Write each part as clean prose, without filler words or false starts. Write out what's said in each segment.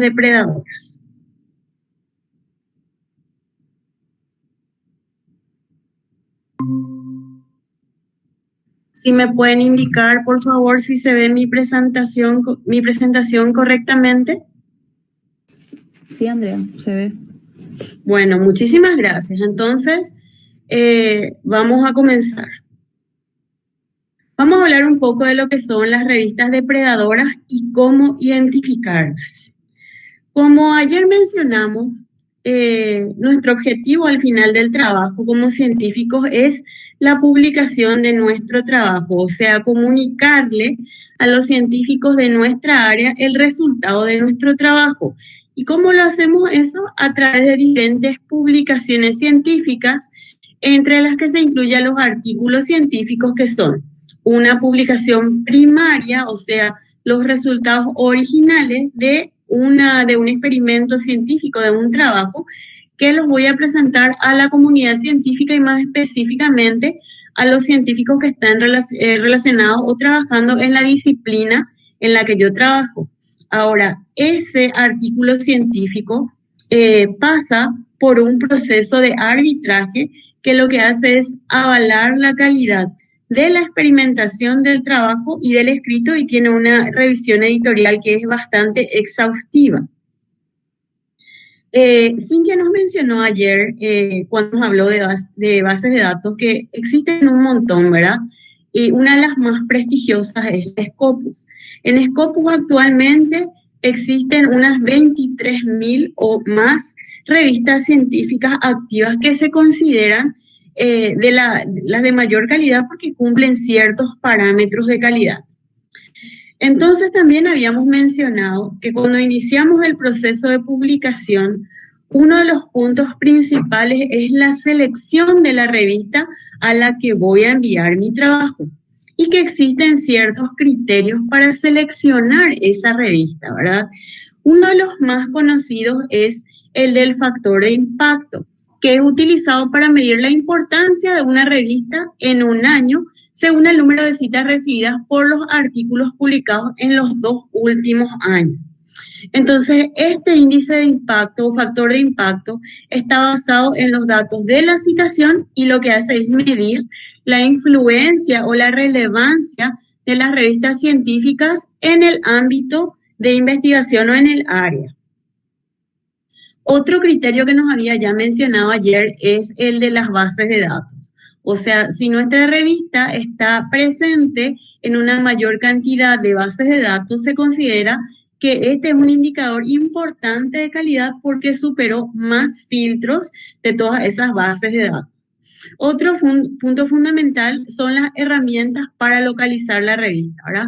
depredadoras. Si me pueden indicar, por favor, si se ve mi presentación correctamente. Sí, Andrea, se ve. Bueno, muchísimas gracias. Entonces, vamos a comenzar. Vamos a hablar un poco de lo que son las revistas depredadoras y cómo identificarlas. Como ayer mencionamos, nuestro objetivo al final del trabajo como científicos es la publicación de nuestro trabajo, o sea, comunicarle a los científicos de nuestra área el resultado de nuestro trabajo. ¿Y cómo lo hacemos eso? A través de diferentes publicaciones científicas, entre las que se incluyen los artículos científicos que son una publicación primaria, o sea, los resultados originales de un experimento científico, de un trabajo, que los voy a presentar a la comunidad científica y más específicamente a los científicos que están relacionados o trabajando en la disciplina en la que yo trabajo. Ahora, ese artículo científico pasa por un proceso de arbitraje que lo que hace es avalar la calidad de la experimentación del trabajo y del escrito, y tiene una revisión editorial que es bastante exhaustiva. Cintia nos mencionó ayer, cuando nos habló de bases de datos, que existen un montón, ¿verdad? Y una de las más prestigiosas es Scopus. En Scopus actualmente existen unas 23.000 o más revistas científicas activas que se consideran las de mayor calidad porque cumplen ciertos parámetros de calidad. Entonces también habíamos mencionado que cuando iniciamos el proceso de publicación, uno de los puntos principales es la selección de la revista a la que voy a enviar mi trabajo y que existen ciertos criterios para seleccionar esa revista, ¿verdad? Uno de los más conocidos es el del factor de impacto, que es utilizado para medir la importancia de una revista en un año según el número de citas recibidas por los artículos publicados en los 2 últimos años. Entonces, este índice de impacto o factor de impacto está basado en los datos de la citación y lo que hace es medir la influencia o la relevancia de las revistas científicas en el ámbito de investigación o en el área. Otro criterio que nos había ya mencionado ayer es el de las bases de datos. O sea, si nuestra revista está presente en una mayor cantidad de bases de datos, se considera que este es un indicador importante de calidad porque superó más filtros de todas esas bases de datos. Otro punto fundamental son las herramientas para localizar la revista, ¿verdad?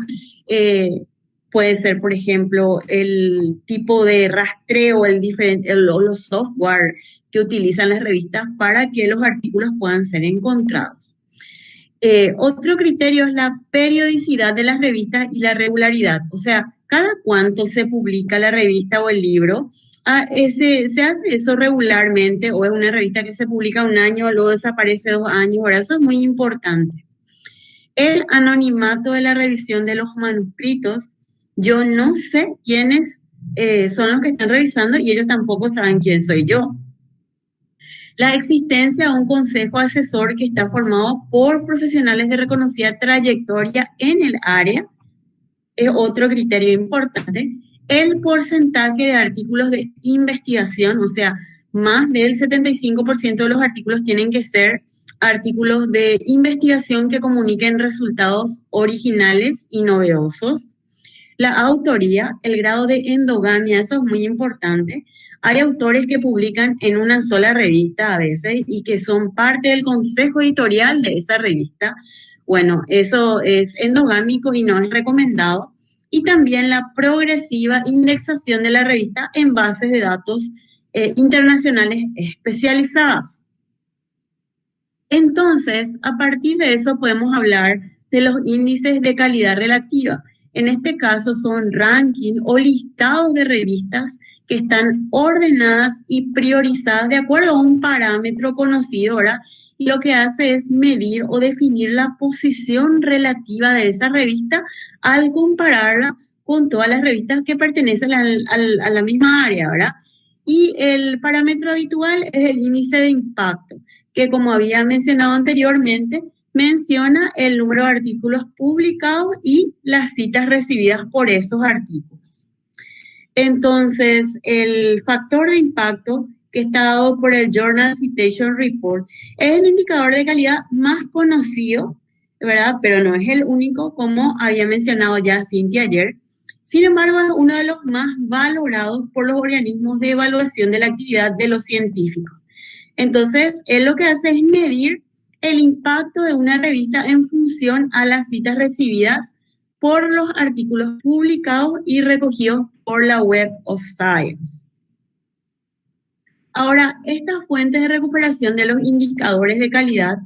Puede ser, por ejemplo, el tipo de rastreo, los software que utilizan las revistas para que los artículos puedan ser encontrados. Otro criterio es la periodicidad de las revistas y la regularidad. O sea, cada cuánto se publica la revista o el libro. ¿Se hace eso regularmente o es una revista que se publica un año, luego desaparece 2 años? Ahora, eso es muy importante. El anonimato de la revisión de los manuscritos. Yo no sé quiénes son los que están revisando y ellos tampoco saben quién soy yo. La existencia de un consejo asesor que está formado por profesionales de reconocida trayectoria en el área es otro criterio importante. El porcentaje de artículos de investigación, o sea, más del 75% de los artículos tienen que ser artículos de investigación que comuniquen resultados originales y novedosos. La autoría, el grado de endogamia, eso es muy importante. Hay autores que publican en una sola revista a veces y que son parte del consejo editorial de esa revista. Bueno, eso es endogámico y no es recomendado. Y también la progresiva indexación de la revista en bases de datos internacionales especializadas. Entonces, a partir de eso podemos hablar de los índices de calidad relativa. En este caso son ranking o listados de revistas que están ordenadas y priorizadas de acuerdo a un parámetro conocido, ¿verdad? Y lo que hace es medir o definir la posición relativa de esa revista al compararla con todas las revistas que pertenecen a la misma área, ¿verdad? Y el parámetro habitual es el índice de impacto, que como había mencionado anteriormente, menciona el número de artículos publicados y las citas recibidas por esos artículos. Entonces, el factor de impacto que está dado por el Journal Citation Report es el indicador de calidad más conocido, ¿verdad? Pero no es el único, como había mencionado ya Cintia ayer. Sin embargo, es uno de los más valorados por los organismos de evaluación de la actividad de los científicos. Entonces, él lo que hace es medir el impacto de una revista en función a las citas recibidas por los artículos publicados y recogidos por la Web of Science. Ahora, estas fuentes de recuperación de los indicadores de calidad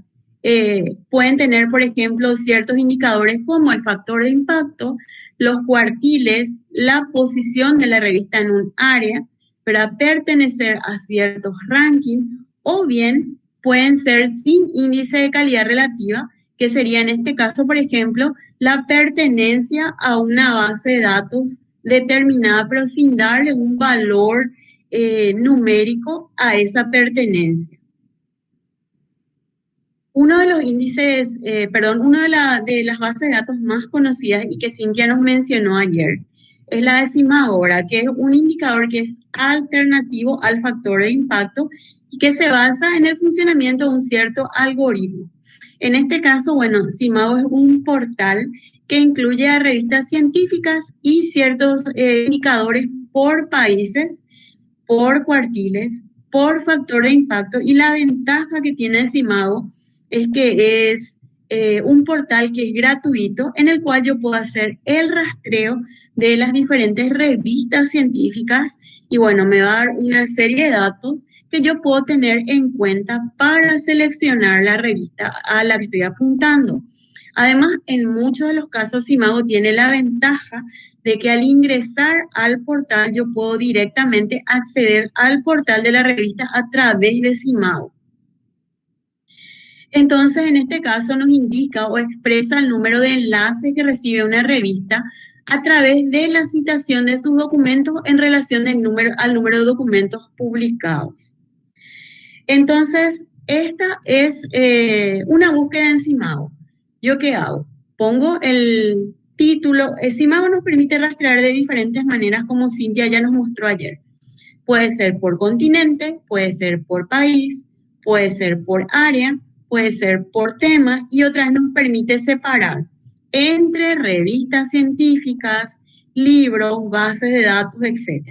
pueden tener, por ejemplo, ciertos indicadores como el factor de impacto, los cuartiles, la posición de la revista en un área, para pertenecer a ciertos rankings, o bien pueden ser sin índice de calidad relativa, que sería en este caso, por ejemplo, la pertenencia a una base de datos determinada, pero sin darle un valor numérico a esa pertenencia. Uno de los índices, una de las bases de datos más conocidas y que Cintia nos mencionó ayer es la de Simagora, que es un indicador que es alternativo al factor de impacto y que se basa en el funcionamiento de un cierto algoritmo. En este caso, bueno, Simago es un portal que incluye a revistas científicas y ciertos indicadores por países, por cuartiles, por factor de impacto, y la ventaja que tiene Simago es que es un portal que es gratuito en el cual yo puedo hacer el rastreo de las diferentes revistas científicas y bueno, me va a dar una serie de datos que yo puedo tener en cuenta para seleccionar la revista a la que estoy apuntando. Además, en muchos de los casos, Simago tiene la ventaja de que al ingresar al portal yo puedo directamente acceder al portal de la revista a través de Simago. Entonces, en este caso nos indica o expresa el número de enlaces que recibe una revista a través de la citación de sus documentos en relación al número de documentos publicados. Entonces, esta es una búsqueda en Simago. ¿Yo qué hago? Pongo el título. Simago nos permite rastrear de diferentes maneras, como Cintia ya nos mostró ayer. Puede ser por continente, puede ser por país, puede ser por área, puede ser por tema, y otras nos permite separar entre revistas científicas, libros, bases de datos, etc.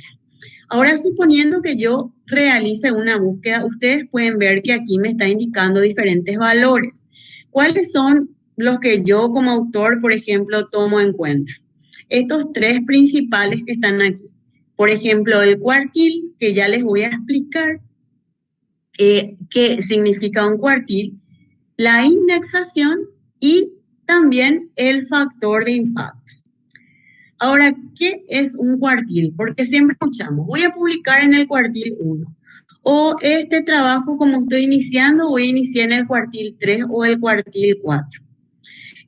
Ahora, suponiendo que yo realice una búsqueda, ustedes pueden ver que aquí me está indicando diferentes valores. ¿Cuáles son los que yo como autor, por ejemplo, tomo en cuenta? Estos tres principales que están aquí. Por ejemplo, el cuartil, que ya les voy a explicar qué significa un cuartil, la indexación y también el factor de impacto. Ahora, ¿qué es un cuartil? Porque siempre escuchamos, voy a publicar en el cuartil 1. O este trabajo, como estoy iniciando, voy a iniciar en el cuartil 3 o el cuartil 4.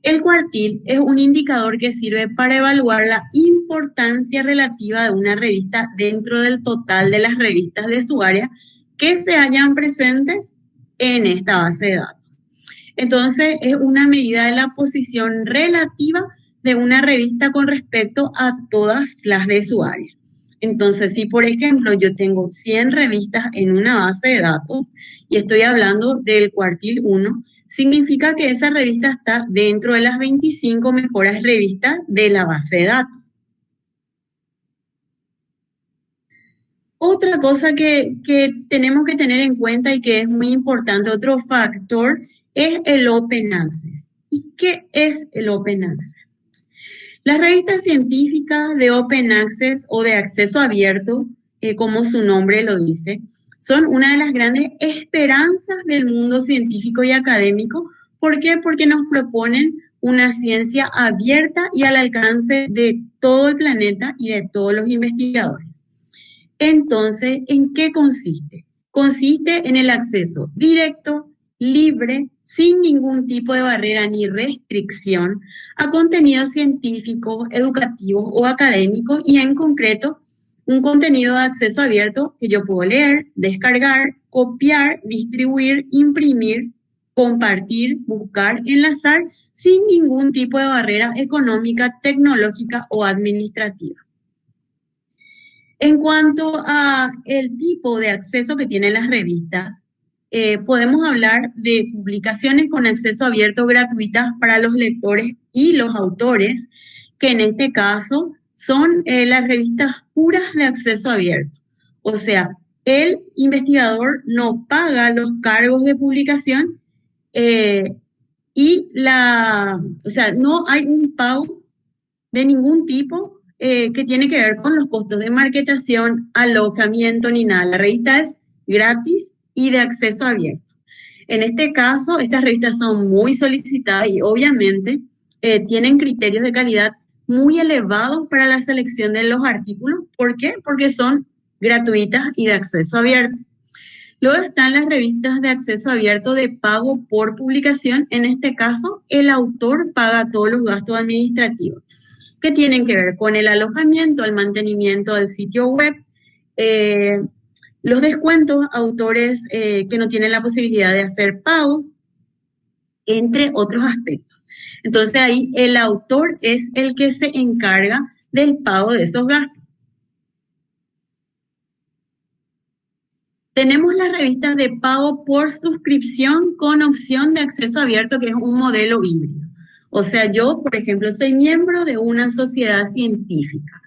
El cuartil es un indicador que sirve para evaluar la importancia relativa de una revista dentro del total de las revistas de su área que se hallan presentes en esta base de datos. Entonces, es una medida de la posición relativa de una revista con respecto a todas las de su área. Entonces, si por ejemplo yo tengo 100 revistas en una base de datos y estoy hablando del cuartil 1, significa que esa revista está dentro de las 25 mejores revistas de la base de datos. Otra cosa que tenemos que tener en cuenta y que es muy importante, otro factor, es el Open Access. ¿Y qué es el Open Access? Las revistas científicas de Open Access o de acceso abierto, como su nombre lo dice, son una de las grandes esperanzas del mundo científico y académico. ¿Por qué? Porque nos proponen una ciencia abierta y al alcance de todo el planeta y de todos los investigadores. Entonces, ¿en qué consiste? Consiste en el acceso directo, libre, sin ningún tipo de barrera ni restricción a contenidos científicos, educativos o académicos y en concreto un contenido de acceso abierto que yo puedo leer, descargar, copiar, distribuir, imprimir, compartir, buscar, enlazar sin ningún tipo de barrera económica, tecnológica o administrativa. En cuanto a el tipo de acceso que tienen las revistas, podemos hablar de publicaciones con acceso abierto gratuitas para los lectores y los autores, que en este caso son las revistas puras de acceso abierto. O sea, el investigador no paga los cargos de publicación o sea, no hay un pago de ningún tipo que tiene que ver con los costos de marketación, alojamiento ni nada. La revista es gratis y de acceso abierto. En este caso, estas revistas son muy solicitadas y obviamente tienen criterios de calidad muy elevados para la selección de los artículos. ¿Por qué? Porque son gratuitas y de acceso abierto. Luego están las revistas de acceso abierto de pago por publicación. En este caso, el autor paga todos los gastos administrativos que tienen que ver con el alojamiento, el mantenimiento del sitio web, los descuentos a autores que no tienen la posibilidad de hacer pagos, entre otros aspectos. Entonces ahí el autor es el que se encarga del pago de esos gastos. Tenemos las revistas de pago por suscripción con opción de acceso abierto, que es un modelo híbrido. O sea, yo, por ejemplo, soy miembro de una sociedad científica.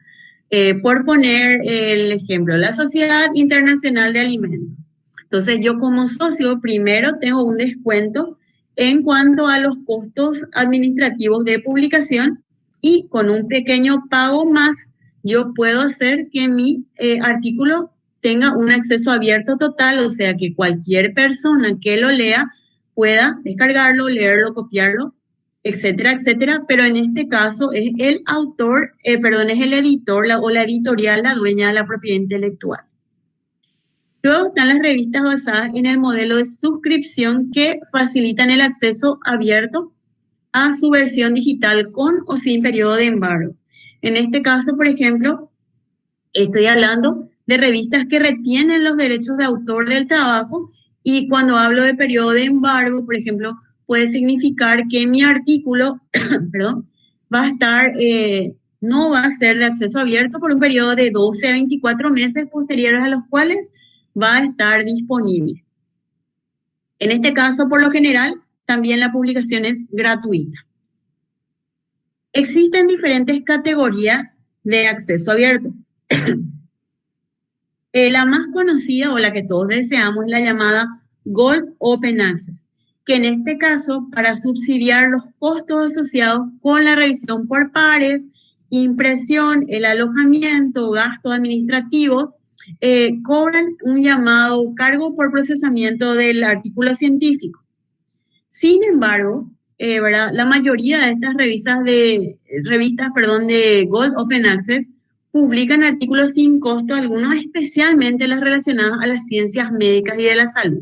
Por poner el ejemplo, la Sociedad Internacional de Alimentos. Entonces, yo como socio primero tengo un descuento en cuanto a los costos administrativos de publicación y con un pequeño pago más, yo puedo hacer que mi artículo tenga un acceso abierto total, o sea que cualquier persona que lo lea pueda descargarlo, leerlo, copiarlo, etcétera, etcétera, pero en este caso es el autor, es el editor o la editorial la dueña de la propiedad intelectual. Luego están las revistas basadas en el modelo de suscripción que facilitan el acceso abierto a su versión digital con o sin periodo de embargo. En este caso, por ejemplo, estoy hablando de revistas que retienen los derechos de autor del trabajo y cuando hablo de periodo de embargo, por ejemplo, puede significar que mi artículo va a estar, no va a ser de acceso abierto por un periodo de 12 a 24 meses posteriores a los cuales va a estar disponible. En este caso, por lo general, también la publicación es gratuita. Existen diferentes categorías de acceso abierto. La más conocida o la que todos deseamos es la llamada Gold Open Access, que en este caso, para subsidiar los costos asociados con la revisión por pares, impresión, el alojamiento, gasto administrativo, cobran un llamado cargo por procesamiento del artículo científico. Sin embargo, la mayoría de estas revistas de Gold Open Access publican artículos sin costo alguno, especialmente las relacionadas a las ciencias médicas y de la salud.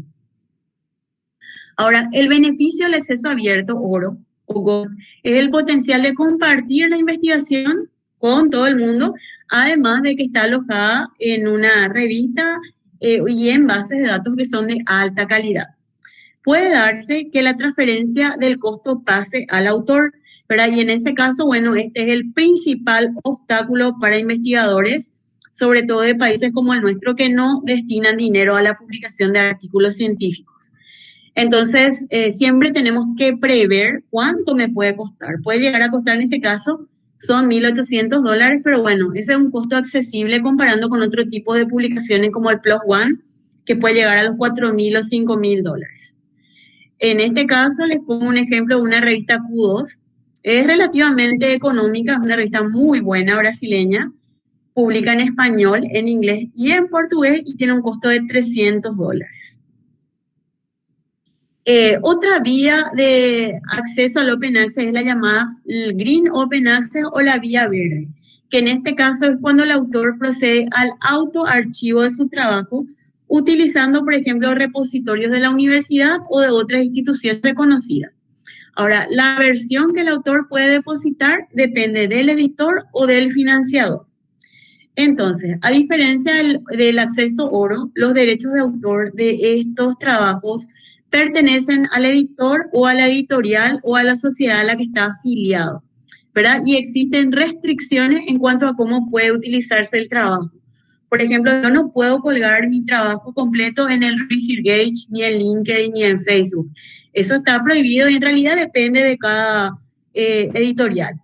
Ahora, el beneficio del acceso abierto, oro o gold, es el potencial de compartir la investigación con todo el mundo, además de que está alojada en una revista y en bases de datos que son de alta calidad. Puede darse que la transferencia del costo pase al autor, ¿verdad? Y en ese caso, bueno, este es el principal obstáculo para investigadores, sobre todo de países como el nuestro, que no destinan dinero a la publicación de artículos científicos. Entonces, siempre tenemos que prever cuánto me puede costar. Puede llegar a costar, en este caso, son $1,800, pero bueno, ese es un costo accesible comparando con otro tipo de publicaciones como el PLOS ONE, que puede llegar a los $4,000 o $5,000. En este caso, les pongo un ejemplo de una revista Q2. Es relativamente económica, es una revista muy buena brasileña. Publica en español, en inglés y en portugués y tiene un costo de $300. Otra vía de acceso al Open Access es la llamada Green Open Access o la vía verde, que en este caso es cuando el autor procede al autoarchivo de su trabajo utilizando, por ejemplo, repositorios de la universidad o de otras instituciones reconocidas. Ahora, la versión que el autor puede depositar depende del editor o del financiador. Entonces, a diferencia del acceso oro, los derechos de autor de estos trabajos pertenecen al editor o a la editorial o a la sociedad a la que está afiliado, ¿verdad? Y existen restricciones en cuanto a cómo puede utilizarse el trabajo. Por ejemplo, yo no puedo colgar mi trabajo completo en el ResearchGate, ni en LinkedIn, ni en Facebook. Eso está prohibido y en realidad depende de cada editorial.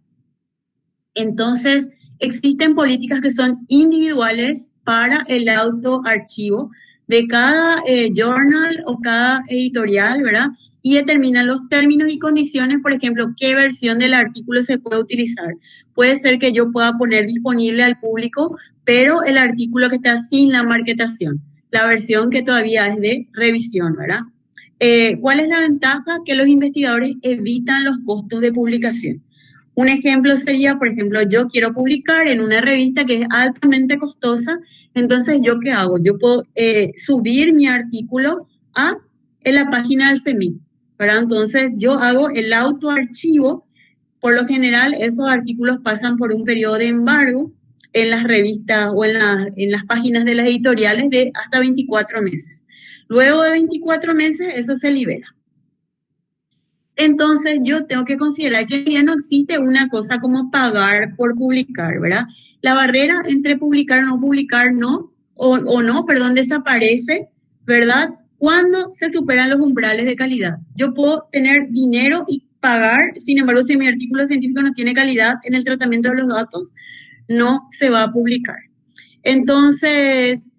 Entonces, existen políticas que son individuales para el autoarchivo de cada journal o cada editorial, ¿verdad? Y determinan los términos y condiciones, por ejemplo, qué versión del artículo se puede utilizar. Puede ser que yo pueda poner disponible al público, pero el artículo que está sin la marketación, la versión que todavía es de revisión, ¿verdad? ¿Cuál es la ventaja? Que los investigadores evitan los costos de publicación. Un ejemplo sería, por ejemplo, yo quiero publicar en una revista que es altamente costosa, entonces, ¿yo qué hago? Yo puedo subir mi artículo en la página del CEMIC, ¿verdad? Entonces, yo hago el autoarchivo. Por lo general, esos artículos pasan por un periodo de embargo en las revistas o en las páginas de las editoriales de hasta 24 meses. Luego de 24 meses, eso se libera. Entonces, yo tengo que considerar que ya no existe una cosa como pagar por publicar, ¿verdad? La barrera entre publicar o no, desaparece, ¿verdad? Cuando se superan los umbrales de calidad. Yo puedo tener dinero y pagar, sin embargo, si mi artículo científico no tiene calidad en el tratamiento de los datos, no se va a publicar. Entonces,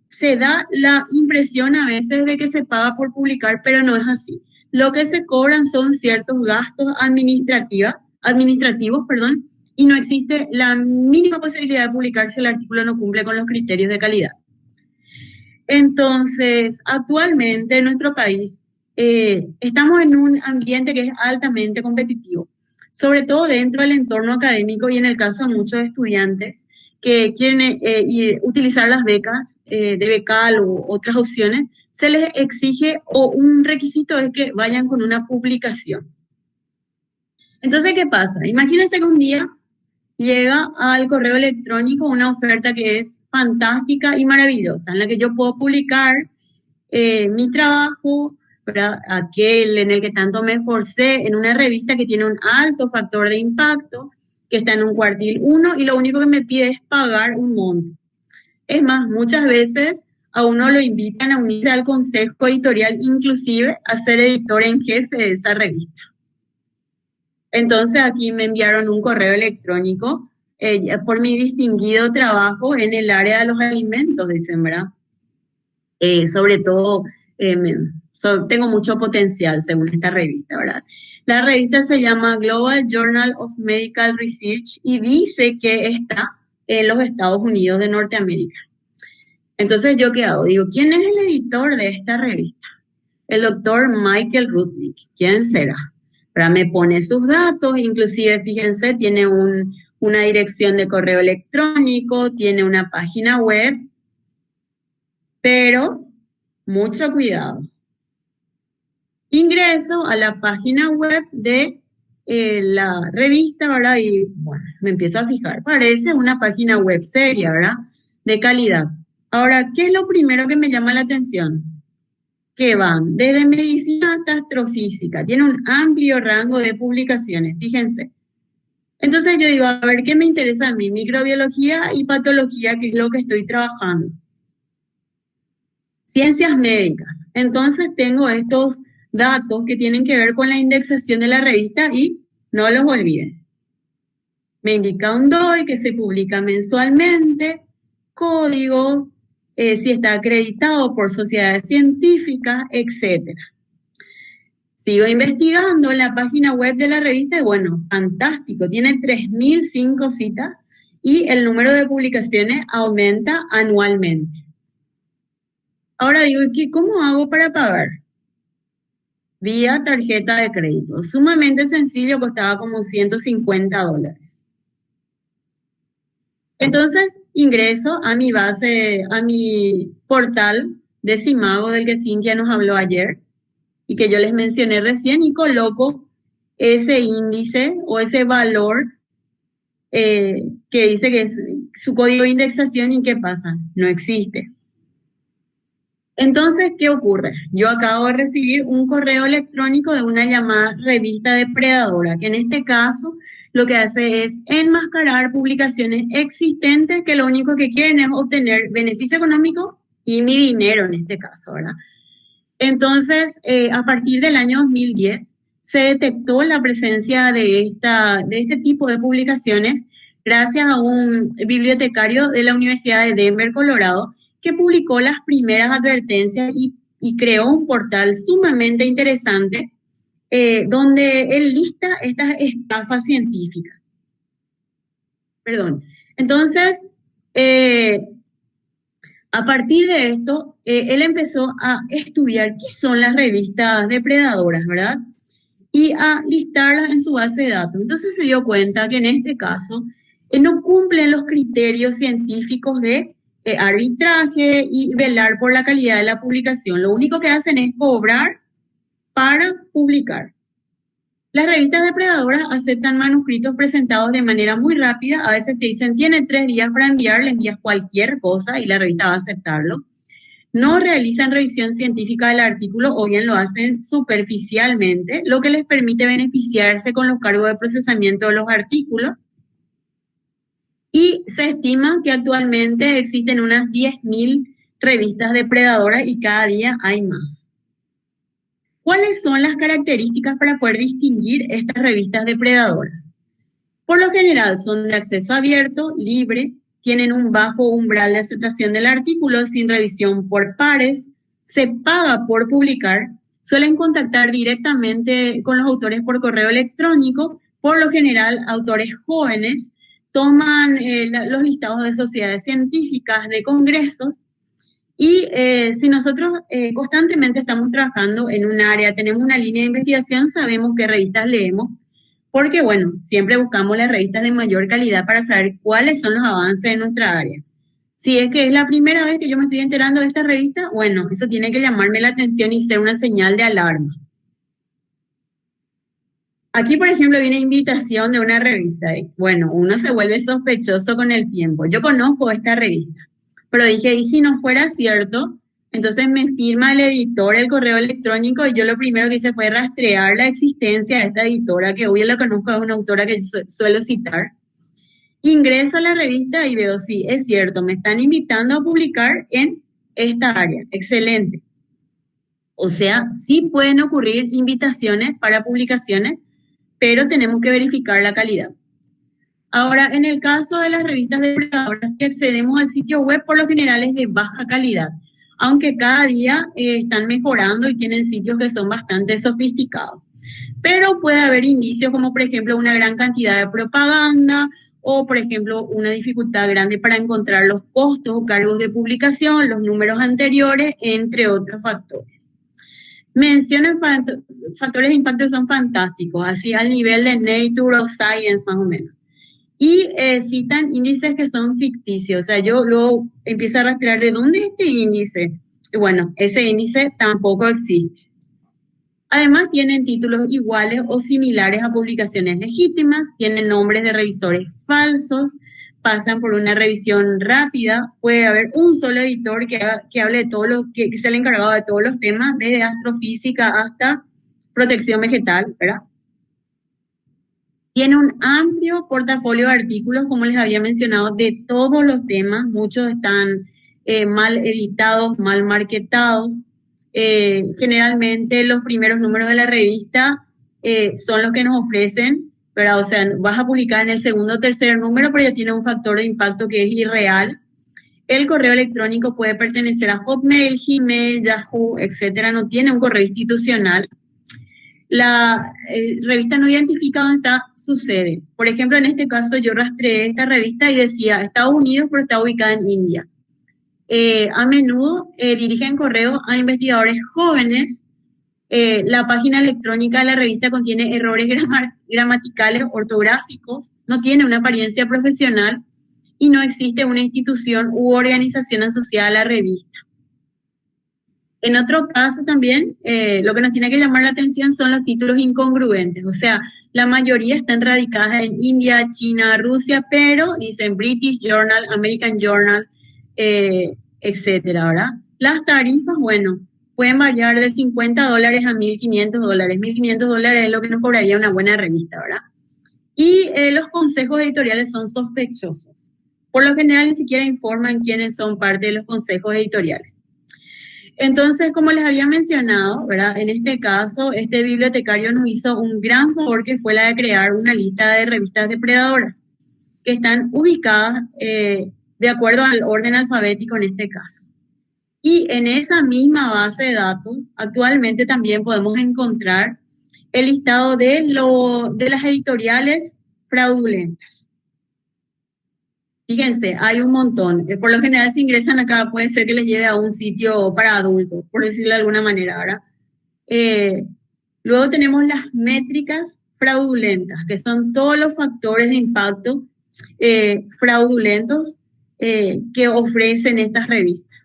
se da la impresión a veces de que se paga por publicar, pero no es así. Lo que se cobran son ciertos gastos administrativos, y no existe la mínima posibilidad de publicar si el artículo no cumple con los criterios de calidad. Entonces, actualmente en nuestro país estamos en un ambiente que es altamente competitivo, sobre todo dentro del entorno académico y en el caso de muchos estudiantes que quieren utilizar las becas de Becal u otras opciones, se les exige o un requisito es que vayan con una publicación. Entonces, ¿qué pasa? Imagínense que un día llega al correo electrónico una oferta que es fantástica y maravillosa, en la que yo puedo publicar mi trabajo, ¿verdad? Aquel en el que tanto me esforcé, en una revista que tiene un alto factor de impacto, que está en un cuartil 1 y lo único que me pide es pagar un monto. Es más, muchas veces a uno lo invitan a unirse al consejo editorial, inclusive a ser editor en jefe de esa revista. Entonces aquí me enviaron un correo electrónico por mi distinguido trabajo en el área de los alimentos, dicen, ¿verdad? Sobre todo, tengo mucho potencial según esta revista, ¿verdad? La revista se llama Global Journal of Medical Research y dice que está en los Estados Unidos de Norteamérica. Entonces, ¿yo qué hago? Digo, ¿quién es el editor de esta revista? El doctor Michael Rudnick. ¿Quién será? ¿Verdad? Me pone sus datos, inclusive, fíjense, tiene una dirección de correo electrónico, tiene una página web, pero mucho cuidado. Ingreso a la página web de la revista, ¿verdad? Y bueno, me empiezo a fijar. Parece una página web seria, ¿verdad? De calidad. Ahora, ¿qué es lo primero que me llama la atención? Que van desde medicina hasta astrofísica. Tiene un amplio rango de publicaciones, fíjense. Entonces yo digo, a ver, ¿qué me interesa a mí? Microbiología y patología, que es lo que estoy trabajando. Ciencias médicas. Entonces tengo estos datos que tienen que ver con la indexación de la revista y no los olviden. Me indica un DOI que se publica mensualmente, código, si está acreditado por sociedades científicas, etc. Sigo investigando en la página web de la revista y bueno, fantástico, tiene 3.005 citas y el número de publicaciones aumenta anualmente. Ahora digo, ¿cómo hago para pagar? Vía tarjeta de crédito. Sumamente sencillo, costaba como $150. Entonces ingreso a mi base, a mi portal de Simago del que Cintia nos habló ayer y que yo les mencioné recién y coloco ese índice o ese valor que dice que es su código de indexación y ¿qué pasa? No existe. Entonces, ¿qué ocurre? Yo acabo de recibir un correo electrónico de una llamada revista depredadora, que en este caso lo que hace es enmascarar publicaciones existentes que lo único que quieren es obtener beneficio económico y mi dinero en este caso, ¿verdad? Entonces, a partir del año 2010 se detectó la presencia de este tipo de publicaciones gracias a un bibliotecario de la Universidad de Denver, Colorado, que publicó las primeras advertencias y creó un portal sumamente interesante donde él lista estas estafas científicas. Perdón. Entonces, a partir de esto, él empezó a estudiar qué son las revistas depredadoras, ¿verdad? Y a listarlas en su base de datos. Entonces se dio cuenta que en este caso no cumplen los criterios científicos de arbitraje y velar por la calidad de la publicación. Lo único que hacen es cobrar para publicar. Las revistas depredadoras aceptan manuscritos presentados de manera muy rápida. A veces te dicen, tiene 3 días para enviar, le envías cualquier cosa y la revista va a aceptarlo. No realizan revisión científica del artículo o bien lo hacen superficialmente, lo que les permite beneficiarse con los cargos de procesamiento de los artículos. Y se estima que actualmente existen unas 10.000 revistas depredadoras y cada día hay más. ¿Cuáles son las características para poder distinguir estas revistas depredadoras? Por lo general son de acceso abierto, libre, tienen un bajo umbral de aceptación del artículo sin revisión por pares, se paga por publicar, suelen contactar directamente con los autores por correo electrónico, por lo general autores jóvenes, toman los listados de sociedades científicas, de congresos, y si nosotros constantemente estamos trabajando en un área, tenemos una línea de investigación, sabemos qué revistas leemos, porque bueno, siempre buscamos las revistas de mayor calidad para saber cuáles son los avances de nuestra área. Si es que es la primera vez que yo me estoy enterando de esta revista, bueno, eso tiene que llamarme la atención y ser una señal de alarma. Aquí, por ejemplo, viene invitación de una revista. Bueno, uno se vuelve sospechoso con el tiempo. Yo conozco esta revista, pero dije, ¿y si no fuera cierto? Entonces me firma el editor el correo electrónico y yo lo primero que hice fue rastrear la existencia de esta editora, que hoy la conozco, es una autora que suelo citar. Ingreso a la revista y veo, sí, es cierto, me están invitando a publicar en esta área. Excelente. O sea, sí pueden ocurrir invitaciones para publicaciones, pero tenemos que verificar la calidad. Ahora, en el caso de las revistas depredadoras, si accedemos al sitio web, por lo general es de baja calidad, aunque cada día están mejorando y tienen sitios que son bastante sofisticados. Pero puede haber indicios como, por ejemplo, una gran cantidad de propaganda o, por ejemplo, una dificultad grande para encontrar los costos o cargos de publicación, los números anteriores, entre otros factores. Mencionan factores de impacto que son fantásticos, así al nivel de Nature o Science más o menos. Y citan índices que son ficticios, o sea, yo luego empiezo a rastrear de dónde es este índice. Y bueno, ese índice tampoco existe. Además, tienen títulos iguales o similares a publicaciones legítimas, tienen nombres de revisores falsos, pasan por una revisión rápida, puede haber un solo editor que hable de todo lo que sea el encargado de todos los temas, desde astrofísica hasta protección vegetal, ¿verdad? Tiene un amplio portafolio de artículos, como les había mencionado, de todos los temas. Muchos están mal editados, mal marketados. Generalmente los primeros números de la revista son los que nos ofrecen, ¿verdad? O sea, vas a publicar en el segundo o tercer número, pero ya tiene un factor de impacto que es irreal. El correo electrónico puede pertenecer a Hotmail, Gmail, Yahoo, etcétera. No tiene un correo institucional. La revista no identifica dónde está su sede. Por ejemplo, en este caso yo rastreé esta revista y decía Estados Unidos, pero está ubicada en India. A menudo dirigen correo a investigadores jóvenes. La página electrónica de la revista contiene errores gramaticales, ortográficos, no tiene una apariencia profesional y no existe una institución u organización asociada a la revista. En otro caso también, lo que nos tiene que llamar la atención son los títulos incongruentes, o sea, la mayoría están radicadas en India, China, Rusia, pero dicen British Journal, American Journal, etcétera, ¿verdad? Las tarifas, bueno, pueden variar de $50 a $1.500. $1.500 es lo que nos cobraría una buena revista, ¿verdad? Y los consejos editoriales son sospechosos. Por lo general ni siquiera informan quiénes son parte de los consejos editoriales. Entonces, como les había mencionado, ¿verdad? En este caso, este bibliotecario nos hizo un gran favor que fue la de crear una lista de revistas depredadoras que están ubicadas de acuerdo al orden alfabético en este caso. Y en esa misma base de datos, actualmente también podemos encontrar el listado de las editoriales fraudulentas. Fíjense, hay un montón. Por lo general, si ingresan acá, puede ser que les lleve a un sitio para adultos, por decirlo de alguna manera, ¿verdad? Luego tenemos las métricas fraudulentas, que son todos los factores de impacto fraudulentos que ofrecen estas revistas.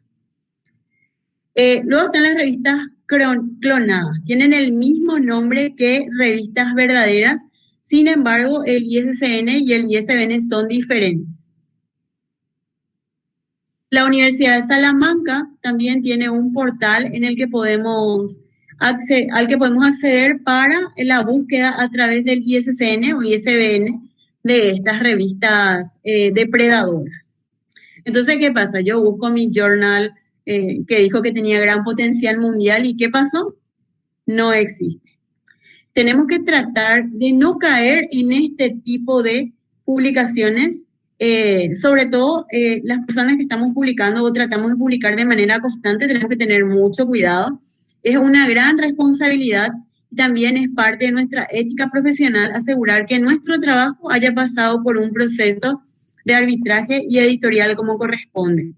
Luego están las revistas clonadas. Tienen el mismo nombre que revistas verdaderas, sin embargo, el ISSN y el ISBN son diferentes. La Universidad de Salamanca también tiene un portal en el que al que podemos acceder para la búsqueda a través del ISSN o ISBN de estas revistas depredadoras. Entonces, ¿qué pasa? Yo busco mi journal que dijo que tenía gran potencial mundial, ¿y qué pasó? No existe. Tenemos que tratar de no caer en este tipo de publicaciones, sobre todo las personas que estamos publicando o tratamos de publicar de manera constante, tenemos que tener mucho cuidado. Es una gran responsabilidad y también es parte de nuestra ética profesional asegurar que nuestro trabajo haya pasado por un proceso de arbitraje y editorial como corresponde.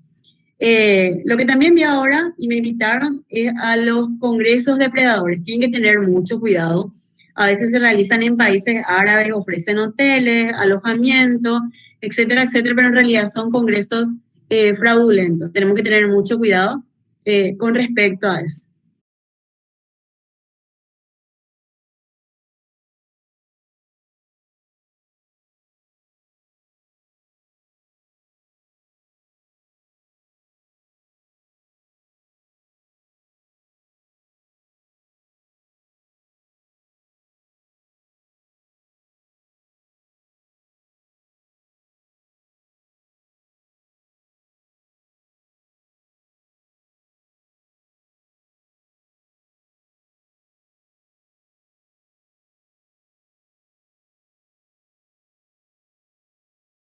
Lo que también vi ahora y me invitaron es a los congresos depredadores. Tienen que tener mucho cuidado. A veces se realizan en países árabes, ofrecen hoteles, alojamiento, etcétera, etcétera, pero en realidad son congresos fraudulentos. Tenemos que tener mucho cuidado con respecto a eso.